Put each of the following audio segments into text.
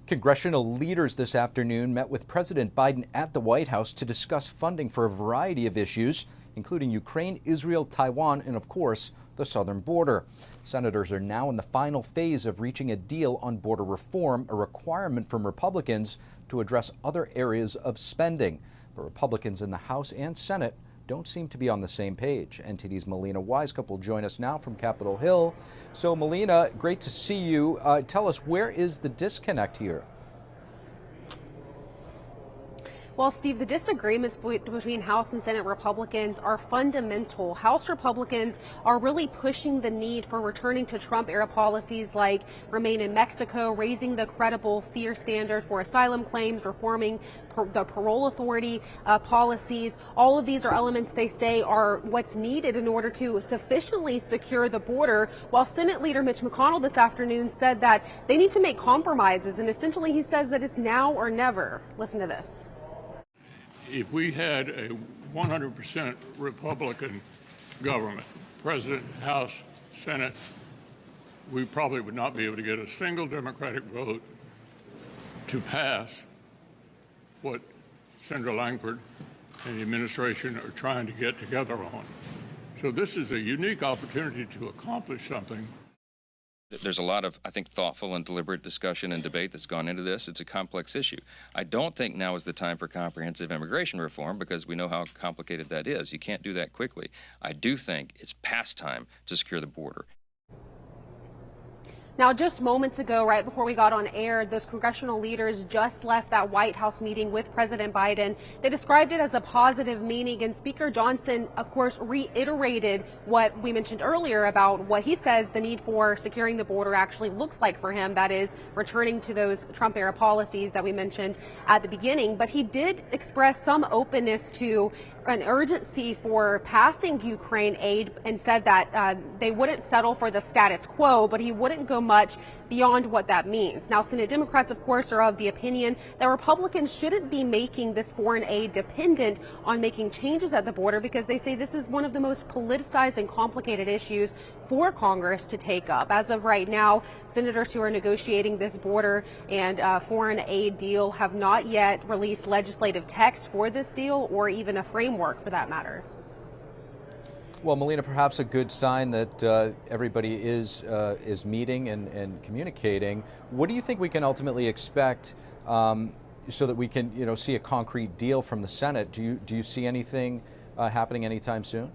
Congressional leaders this afternoon met with President Biden at the White House to discuss funding for a variety of issues, including Ukraine, Israel, Taiwan, and of course, the southern border. Senators are now in the final phase of reaching a deal on border reform, a requirement from Republicans to address other areas of spending. But Republicans in the House and Senate don't seem to be on the same page. NTD's Melina Wisecup will join us now from Capitol Hill. So, Melina, great to see you. Tell us, where is the disconnect here? Well, Steve, the disagreements between House and Senate Republicans are fundamental. House Republicans are really pushing the need for returning to Trump-era policies like Remain in Mexico, raising the credible fear standard for asylum claims, reforming the parole authority policies. All of these are elements they say are what's needed in order to sufficiently secure the border, while Senate Leader Mitch McConnell this afternoon said that they need to make compromises, and essentially he says that it's now or never. Listen to this. If we had a 100% Republican government, President, House, Senate, we probably would not be able to get a single Democratic vote to pass what Senator Langford and the administration are trying to get together on. So this is a unique opportunity to accomplish something. There's a lot of, I think, thoughtful and deliberate discussion and debate that's gone into this. It's a complex issue. I don't think now is the time for comprehensive immigration reform because we know how complicated that is. You can't do that quickly. I do think it's past time to secure the border. Now, just moments ago, right before we got on air, those congressional leaders just left that White House meeting with President Biden. They described it as a positive meeting, and Speaker Johnson, of course, reiterated what we mentioned earlier about what he says the need for securing the border actually looks like for him. That is, returning to those Trump-era policies that we mentioned at the beginning. But he did express some openness to an urgency for passing Ukraine aid and said that they wouldn't settle for the status quo, but he wouldn't go much beyond what that means. Now, Senate Democrats, of course, are of the opinion that Republicans shouldn't be making this foreign aid dependent on making changes at the border because they say this is one of the most politicized and complicated issues for Congress to take up. As of right now, senators who are negotiating this border and foreign aid deal have not yet released legislative text for this deal or even a framework for that matter. Well, Melina, perhaps a good sign that everybody is meeting and communicating. What do you think we can ultimately expect so that we can, see a concrete deal from the Senate? Do you see anything happening anytime soon?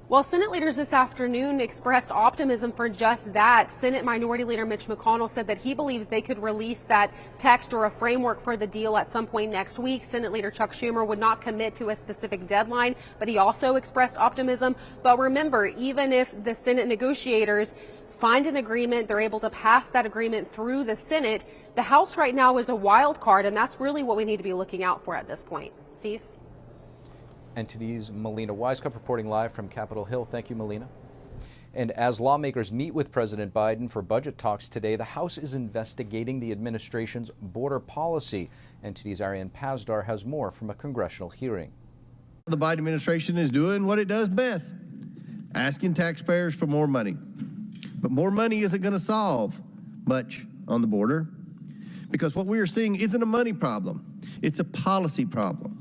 Well, Senate leaders this afternoon expressed optimism for just that. Senate Minority Leader Mitch McConnell said that he believes they could release that text or a framework for the deal at some point next week. Senate Leader Chuck Schumer would not commit to a specific deadline, but he also expressed optimism. But remember, even if the Senate negotiators find an agreement, they're able to pass that agreement through the Senate, the House right now is a wild card, and that's really what we need to be looking out for at this point. Steve? NTD's Melina Wisecup reporting live from Capitol Hill. Thank you, Melina. And as lawmakers meet with President Biden for budget talks today, the House is investigating the administration's border policy. NTD's Ariane Pazdar has more from a congressional hearing. The Biden administration is doing what it does best, asking taxpayers for more money. But more money isn't going to solve much on the border because what we are seeing isn't a money problem. It's a policy problem.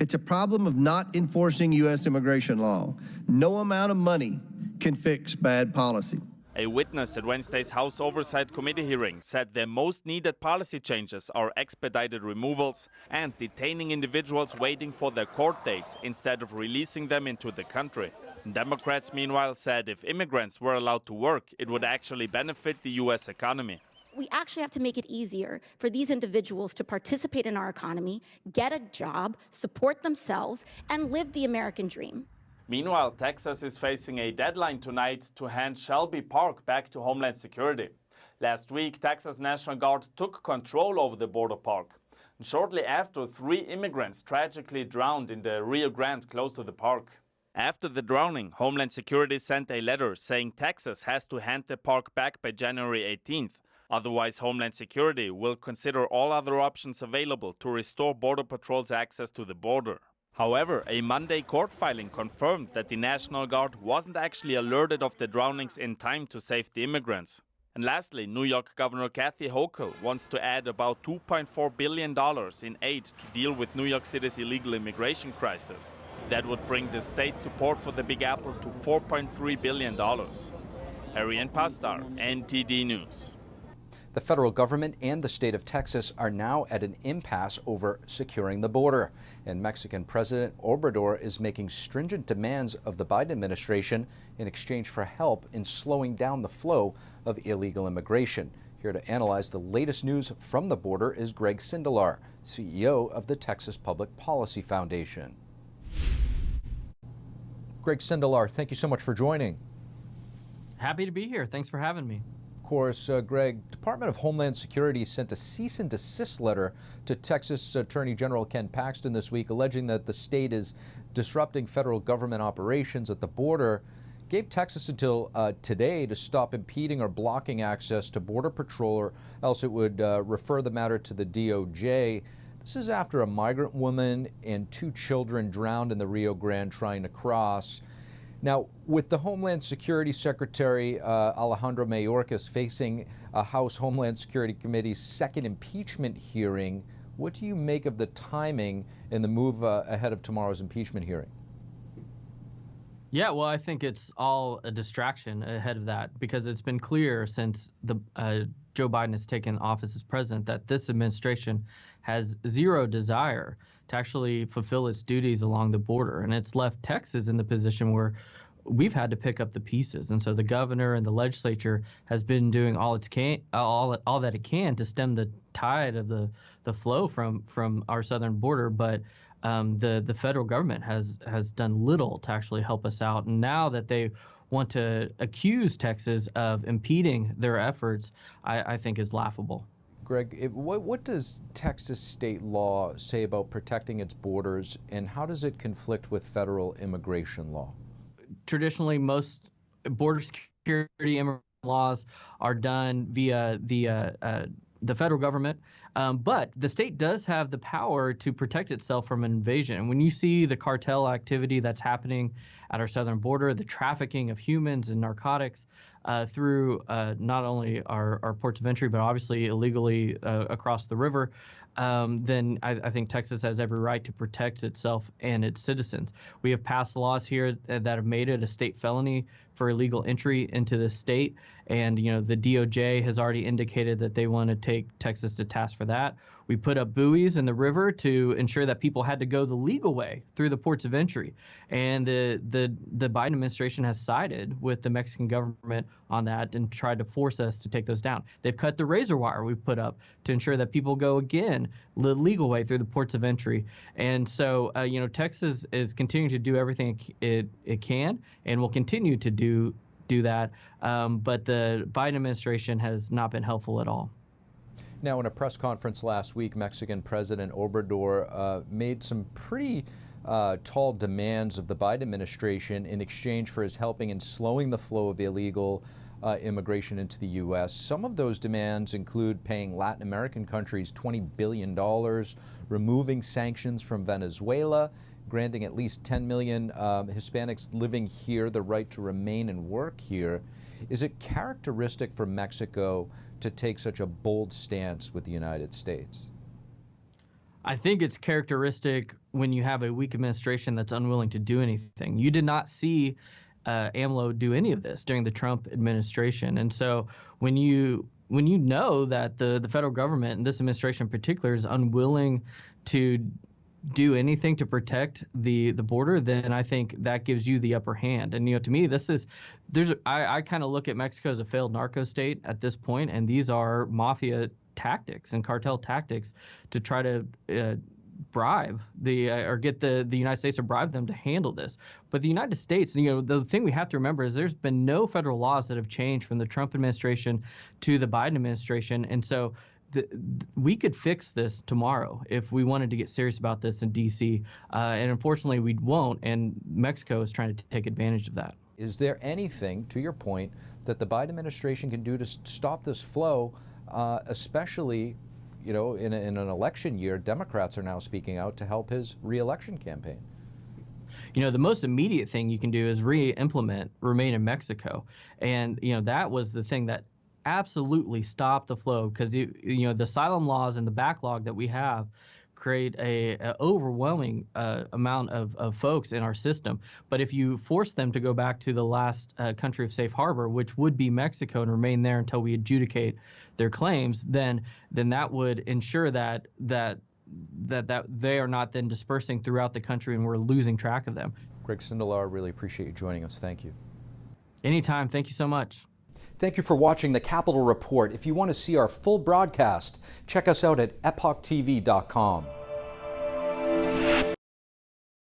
It's a problem of not enforcing U.S. immigration law. No amount of money can fix bad policy. A witness at Wednesday's House Oversight Committee hearing said the most needed policy changes are expedited removals and detaining individuals waiting for their court dates instead of releasing them into the country. Democrats, meanwhile, said if immigrants were allowed to work, it would actually benefit the U.S. economy. We actually have to make it easier for these individuals to participate in our economy, get a job, support themselves, and live the American dream. Meanwhile, Texas is facing a deadline tonight to hand Shelby Park back to Homeland Security. Last week, Texas National Guard took control over the border park. And shortly after, 3 immigrants tragically drowned in the Rio Grande close to the park. After the drowning, Homeland Security sent a letter saying Texas has to hand the park back by January 18th. Otherwise, Homeland Security will consider all other options available to restore Border Patrol's access to the border. However, a Monday court filing confirmed that the National Guard wasn't actually alerted of the drownings in time to save the immigrants. And lastly, New York Governor Kathy Hochul wants to add about $2.4 billion in aid to deal with New York City's illegal immigration crisis. That would bring the state's support for the Big Apple to $4.3 billion. Ariane Pastar, NTD News. The federal government and the state of Texas are now at an impasse over securing the border. And Mexican President Obrador is making stringent demands of the Biden administration in exchange for help in slowing down the flow of illegal immigration. Here to analyze the latest news from the border is Greg Sindelar, CEO of the Texas Public Policy Foundation. Greg Sindelar, thank you so much for joining. Happy to be here. Thanks for having me. Of course, Greg, Department of Homeland Security sent a cease and desist letter to Texas Attorney General Ken Paxton this week, alleging that the state is disrupting federal government operations at the border. Gave Texas until today to stop impeding or blocking access to Border Patrol, or else it would refer the matter to the DOJ. This is after a migrant woman and 2 children drowned in the Rio Grande trying to cross. Now, with the Homeland Security Secretary Alejandro Mayorkas facing a House Homeland Security Committee's second impeachment hearing, what do you make of the timing and the move ahead of tomorrow's impeachment hearing? Yeah, well, I think it's all a distraction ahead of that, because it's been clear since Joe Biden has taken office as president that this administration has zero desire to actually fulfill its duties along the border. And it's left Texas in the position where we've had to pick up the pieces. And so the governor and the legislature has been doing all that it can to stem the tide of the flow from our southern border. But the federal government has done little to actually help us out. And now that they want to accuse Texas of impeding their efforts, I think is laughable. Greg, what does Texas state law say about protecting its borders, and how does it conflict with federal immigration law? Traditionally, most border security immigration laws are done via the federal government, but the state does have the power to protect itself from an invasion. And when you see the cartel activity that's happening at our southern border, the trafficking of humans and narcotics through not only our ports of entry, but obviously illegally across the river, then I think Texas has every right to protect itself and its citizens. We have passed laws here that have made it a state felony for illegal entry into the state. And, you know, the DOJ has already indicated that they want to take Texas to task for that. We put up buoys in the river to ensure that people had to go the legal way through the ports of entry. And the Biden administration has sided with the Mexican government on that and tried to force us to take those down. They've cut the razor wire we've put up to ensure that people go again the legal way through the ports of entry. And so, you know, Texas is continuing to do everything it can and will continue to do that. But the Biden administration has not been helpful at all. Now, in a press conference last week, Mexican President Obrador made some pretty tall demands of the Biden administration in exchange for his helping in slowing the flow of illegal immigration into the U.S. Some of those demands include paying Latin American countries $20 billion, removing sanctions from Venezuela, granting at least 10 million Hispanics living here the right to remain and work here. Is it characteristic for Mexico to take such a bold stance with the United States? I think it's characteristic when you have a weak administration that's unwilling to do anything. You did not see AMLO do any of this during the Trump administration. And so when you know that the federal government, and this administration in particular, is unwilling to do anything to protect the border, then I think that gives you the upper hand. And, you know, to me, I kind of look at Mexico as a failed narco state at this point, and these are mafia tactics and cartel tactics to try to bribe or get the United States to bribe them to handle this. But the United States, you know, the thing we have to remember is there's been no federal laws that have changed from the Trump administration to the Biden administration. And so we could fix this tomorrow if we wanted to get serious about this in D.C. And unfortunately, we won't. And Mexico is trying to take advantage of that. Is there anything, to your point, that the Biden administration can do to stop this flow, especially, you know, in an election year? Democrats are now speaking out to help his re-election campaign. You know, the most immediate thing you can do is re-implement Remain in Mexico. And, you know, that was the thing that absolutely stop the flow, because the asylum laws and the backlog that we have create a overwhelming amount of folks in our system. But if you force them to go back to the last country of safe harbor, which would be Mexico, and remain there until we adjudicate their claims, then that would ensure that they are not then dispersing throughout the country and we're losing track of them. Greg Sindelar, really appreciate you joining us. Thank you. Anytime. Thank you so much. Thank you for watching the Capitol Report. If you want to see our full broadcast, check us out at epochtv.com.